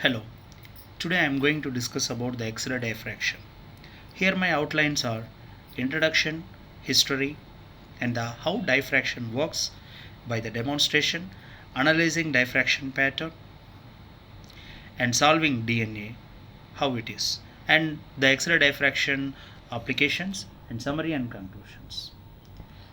Hello, today I am going to discuss about the X-ray diffraction. Here my outlines are introduction, history, and the how diffraction works by the demonstration, analyzing diffraction pattern, and solving DNA, how it is, and the X-ray diffraction applications and summary and conclusions.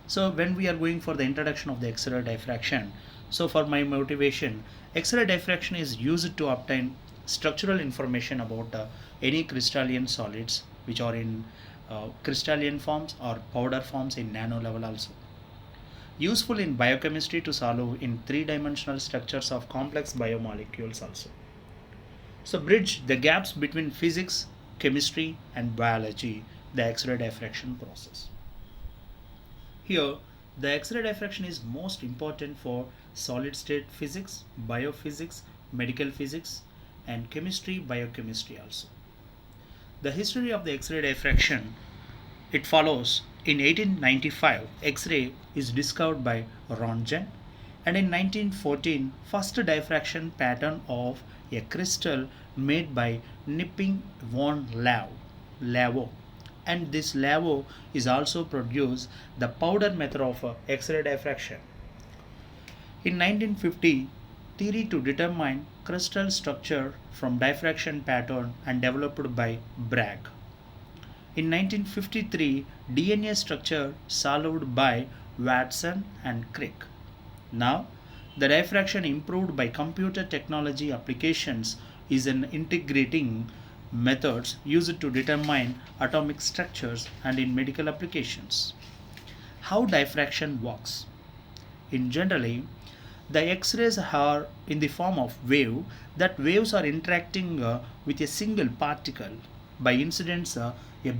So when we are going for the introduction of the X-ray diffraction, so for my motivation, X-ray diffraction is used to obtain structural information about any crystalline solids which are in crystalline forms or powder forms in nano level also. Useful in biochemistry to solve in three-dimensional structures of complex biomolecules also. So bridge the gaps between physics, chemistry and biology, the X-ray diffraction process. Here, the X-ray diffraction is most important for solid state physics, biophysics, medical physics, and chemistry, biochemistry also. The history of the X-ray diffraction, it follows in 1895, X-ray is discovered by Röntgen, and in 1914, first diffraction pattern of a crystal made by Knipping von Lavo, and this Lavo is also produced the powder method of X-ray diffraction. In 1950, theory to determine crystal structure from diffraction pattern and developed by Bragg. In 1953, DNA structure solved by Watson and Crick. Now, the diffraction improved by computer technology applications is an integrating methods used to determine atomic structures and in medical applications. How diffraction works? In generally, the X-rays are in the form of wave. That waves are interacting with a single particle by incidence a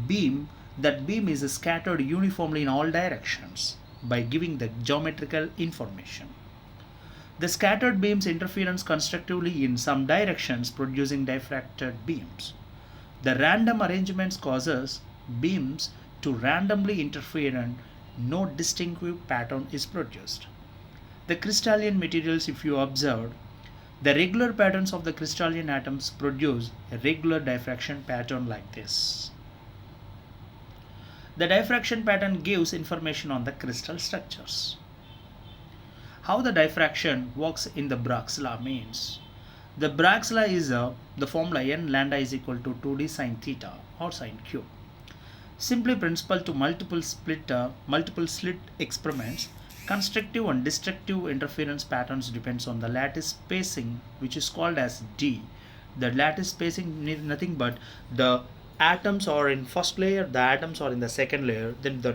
beam. That beam is scattered uniformly in all directions by giving the geometrical information. The scattered beams interference constructively in some directions producing diffracted beams. The random arrangements causes beams to randomly interfere and no distinctive pattern is produced. The crystalline materials, if you observe, the regular patterns of the crystalline atoms produce a regular diffraction pattern like this. The diffraction pattern gives information on the crystal structures. How the diffraction works in the Bragg's law means. The Bragg's law is the formula n lambda is equal to 2d sine theta or sine cube. Simply principle to multiple slit experiments, constructive and destructive interference patterns depends on the lattice spacing, which is called as d. The lattice spacing is nothing but the atoms are in first layer, the atoms are in the second layer, then the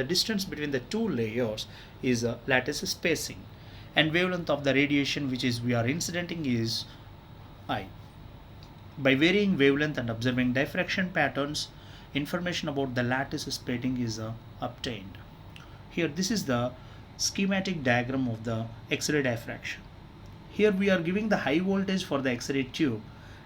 distance between the two layers is lattice spacing, and wavelength of the radiation which is we are incidenting is I. By varying wavelength and observing diffraction patterns, information about the lattice splitting is obtained. Here this is the schematic diagram of the X-ray diffraction. Here we are giving the high voltage for the X-ray tube.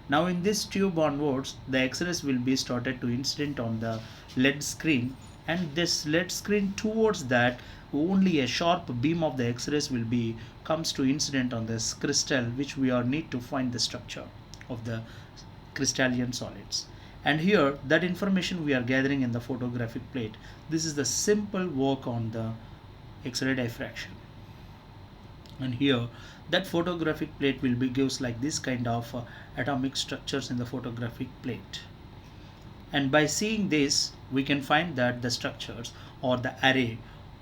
Now in this tube onwards, the X-rays will be started to incident on the LED screen, and this LED screen towards that only a sharp beam of the X-rays will be comes to incident on this crystal, which we are need to find the structure of the crystalline solids. And here that information we are gathering in the photographic plate. This is the simple work on the X-ray diffraction. And here that photographic plate will be gives like this kind of atomic structures in the photographic plate, and by seeing this we can find that the structures or the array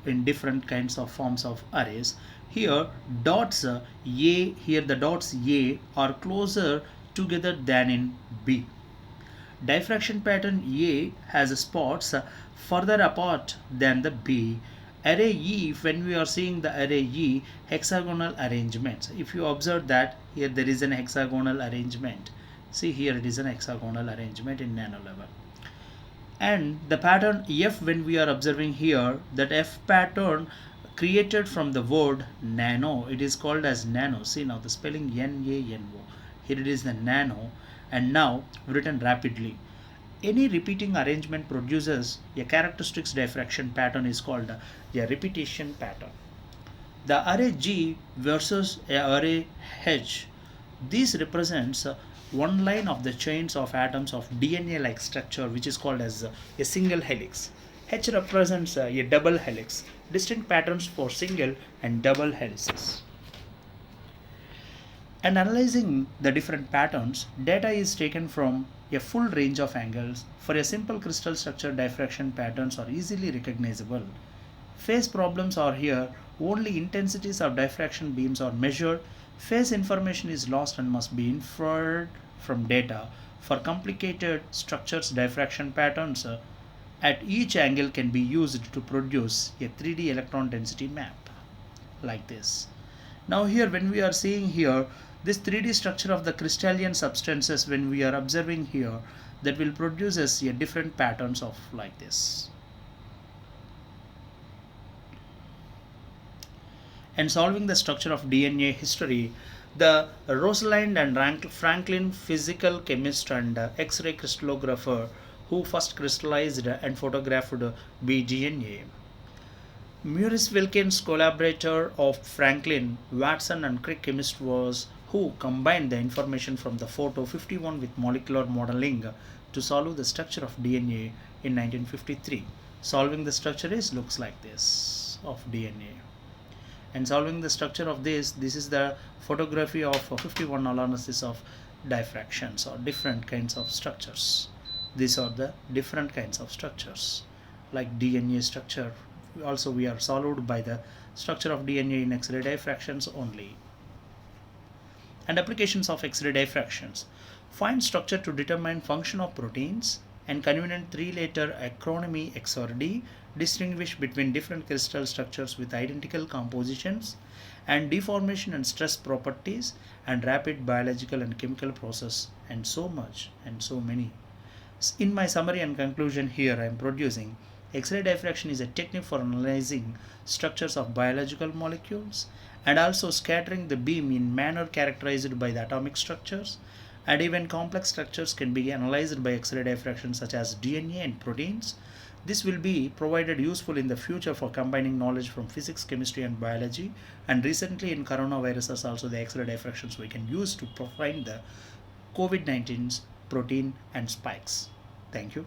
in different kinds of forms of arrays. Here dots A, here the dots A are closer together than in B. Diffraction pattern A has spots further apart than the B. Array E, when we are seeing the array E, hexagonal arrangements. If you observe that here there is an hexagonal arrangement. See here it is an hexagonal arrangement in nano level. And the pattern F, when we are observing here, that F pattern created from the word nano, it is called as nano. See now the spelling N-A-N-O. Here it is the nano, and now written rapidly. Any repeating arrangement produces a characteristic diffraction pattern is called a repetition pattern. The array G versus a array H, This represents one line of the chains of atoms of DNA-like structure, which is called as a single helix. H represents a double helix, distinct patterns for single and double helices. And analyzing the different patterns, data is taken from a full range of angles. For a simple crystal structure, diffraction patterns are easily recognizable. Phase problems are here. Only intensities of diffraction beams are measured. Phase information is lost and must be inferred from data. For complicated structures, diffraction patterns at each angle can be used to produce a 3D electron density map like this. Now here when we are seeing here this 3D structure of the crystalline substances, when we are observing here, that will produce us a different patterns of like this. And solving the structure of DNA history, the Rosalind and Franklin, physical chemist and X-ray crystallographer who first crystallized and photographed bDNA. Maurice Wilkins, collaborator of Franklin, Watson and Crick chemist, was who combined the information from the photo 51 with molecular modeling to solve the structure of DNA in 1953. Solving the structure is looks like this of DNA. And solving the structure of this is the photography of 51 analysis of diffractions or different kinds of structures. These are the different kinds of structures like DNA structure. Also we are solved by the structure of DNA in X-ray diffractions only. And applications of X-ray diffractions. Find structure to determine function of proteins and convenient three-letter acronym XRD, distinguish between different crystal structures with identical compositions, and deformation and stress properties, and rapid biological and chemical process, and so much and so many. In my summary and conclusion here I am producing X-ray diffraction is a technique for analyzing structures of biological molecules and also scattering the beam in manner characterized by the atomic structures, and even complex structures can be analyzed by X-ray diffraction such as DNA and proteins. This will be provided useful in the future for combining knowledge from physics, chemistry and biology, and recently in coronaviruses also the X-ray diffractions we can use to find the COVID-19's protein and spikes. Thank you.